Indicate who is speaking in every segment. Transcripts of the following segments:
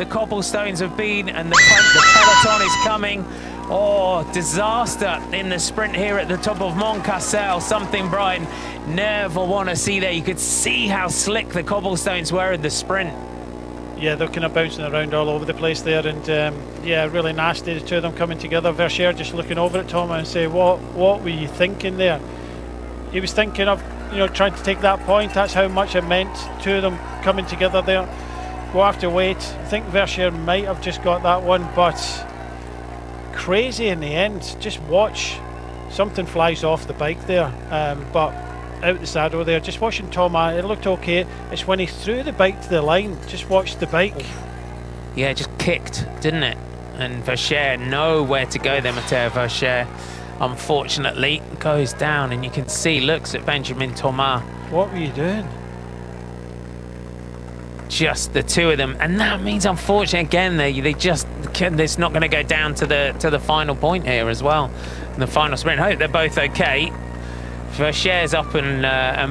Speaker 1: the cobblestones have been, and the peloton is coming. Oh, disaster in the sprint here at the top of Mont Cassel. Something Brian never want to see there. You could see how slick the cobblestones were in the sprint.
Speaker 2: Yeah, they're kind of bouncing around all over the place there, and yeah, really nasty, the two of them coming together. Verschere just looking over at Thomas and say, what were you thinking there? He was thinking of, you know, trying to take that point. That's how much it meant, two of them coming together there. We'll have to wait. I think Verschere might have just got that one, but crazy in the end. Just watch, something flies off the bike there, but out the saddle there. Just watching Thomas, it looked okay. It's when he threw the bike to the line. Just watch the bike.
Speaker 1: Yeah, it just kicked, didn't it? And Verschere, nowhere to go there. Matteo Verschere, unfortunately, goes down, and you can see, looks at Benjamin Thomas.
Speaker 2: What were you doing?
Speaker 1: Just the two of them, and that means, unfortunately, again, it's not going to go down to the final point here as well. In the final sprint, I hope they're both okay. Verschere's up and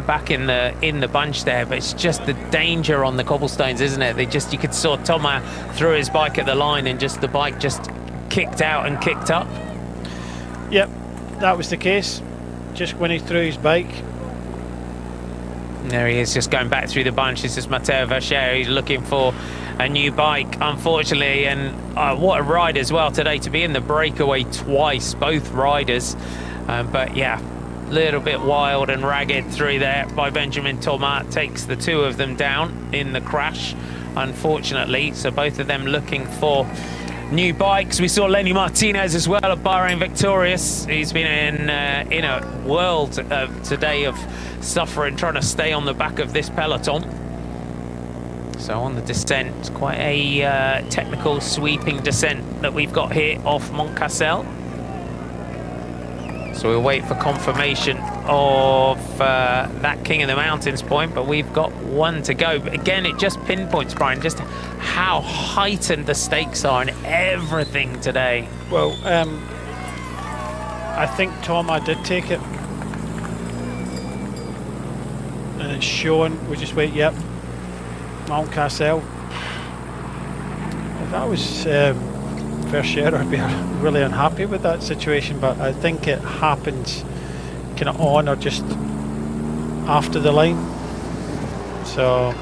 Speaker 1: back in the bunch there, but it's just the danger on the cobblestones, isn't it? You could saw Thomas threw his bike at the line, and just the bike just kicked out and kicked up.
Speaker 2: Yep, that was the case. Just when he threw his bike.
Speaker 1: There he is, just going back through the bunch. This is Matteo Verschere. He's looking for a new bike, unfortunately, and what a ride as well today to be in the breakaway twice, both riders. But yeah, a little bit wild and ragged through there by Benjamin Thomas. Takes the two of them down in the crash, unfortunately. So both of them looking for new bikes. We saw Lenny Martinez as well at Bahrain victorious. He's been in a world today of suffering, trying to stay on the back of this peloton. So on the descent, quite a technical sweeping descent that we've got here off Mont Cassel. So we'll wait for confirmation of that King of the Mountains point, but we've got one to go. But again, it just pinpoints, Brian, just how heightened the stakes are in everything today.
Speaker 2: Well, I think Thomas did take it. And it's shown, we just wait, yep. Mont Cassel. If that was Verschere, I'd be really unhappy with that situation, but I think it happened kind of on or just after the line. So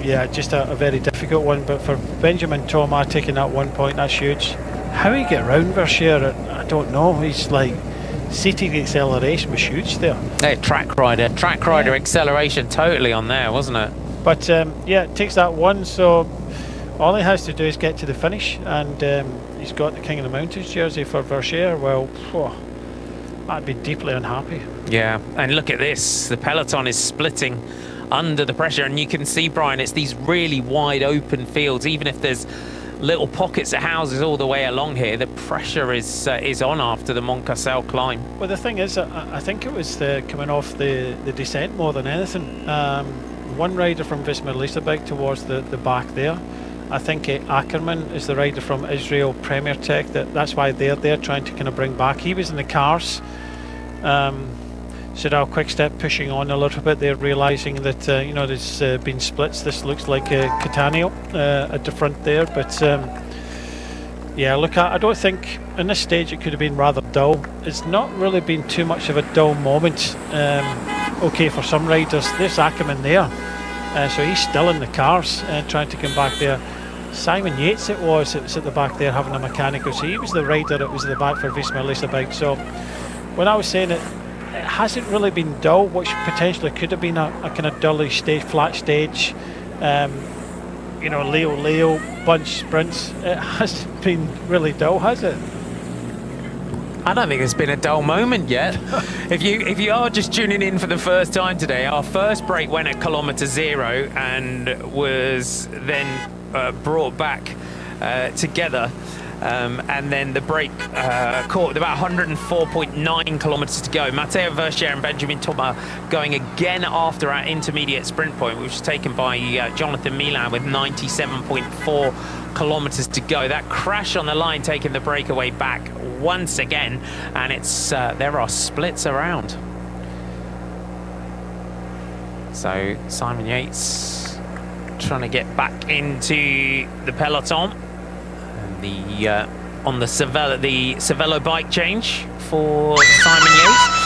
Speaker 2: yeah, just a very difficult one, but for Benjamin Thomas taking that 1 point, that's huge. How he get round Verschere, I don't know. He's like, seating acceleration was huge there.
Speaker 1: Hey, track rider yeah. Acceleration totally on there, wasn't it?
Speaker 2: But yeah, it takes that one, so all he has to do is get to the finish, and he's got the King of the Mountains jersey for Verschere. Well, I'd be deeply unhappy. Yeah,
Speaker 1: and look at this. The peloton is splitting under the pressure, and you can see, Brian, it's these really wide open fields. Even if there's little pockets of houses all the way along here, the pressure is on after the Mont Cassel climb.
Speaker 2: Well, the thing is, I think it was coming off the descent more than anything. One rider from Visma Leasebike towards the back there. I think Ackerman is the rider from Israel Premier Tech. That's why they're trying to kind of bring back. He was in the cars. Soudal Quickstep pushing on a little bit. They're realising that you know, there's been splits. This looks like a Catania at the front there, but yeah, look, I don't think in this stage it could have been rather dull. It's not really been too much of a dull moment. Okay, for some riders. There's Ackerman there, so he's still in the cars trying to come back there. Simon Yates it was at the back there having a mechanical, so he was the rider that was at the back for Visma Leasebike. So when I was saying it hasn't really been dull, which potentially could have been a kind of dully stage, flat stage, you know, Leo bunch sprints. It hasn't been really dull, has it?
Speaker 1: I don't think it's been a dull moment yet. If you are just tuning in for the first time today, our first break went at kilometre 0 and was then brought back together. And then the break caught with about 104.9 kilometres to go. Matteo Verschere and Benjamin Thomas going again after our intermediate sprint point, which was taken by Jonathan Milan with 97.4 kilometres to go. That crash on the line taking the breakaway back once again, and it's there are splits around. So Simon Yates trying to get back into the peloton. And the on the Cervelo bike change for Simon Yates.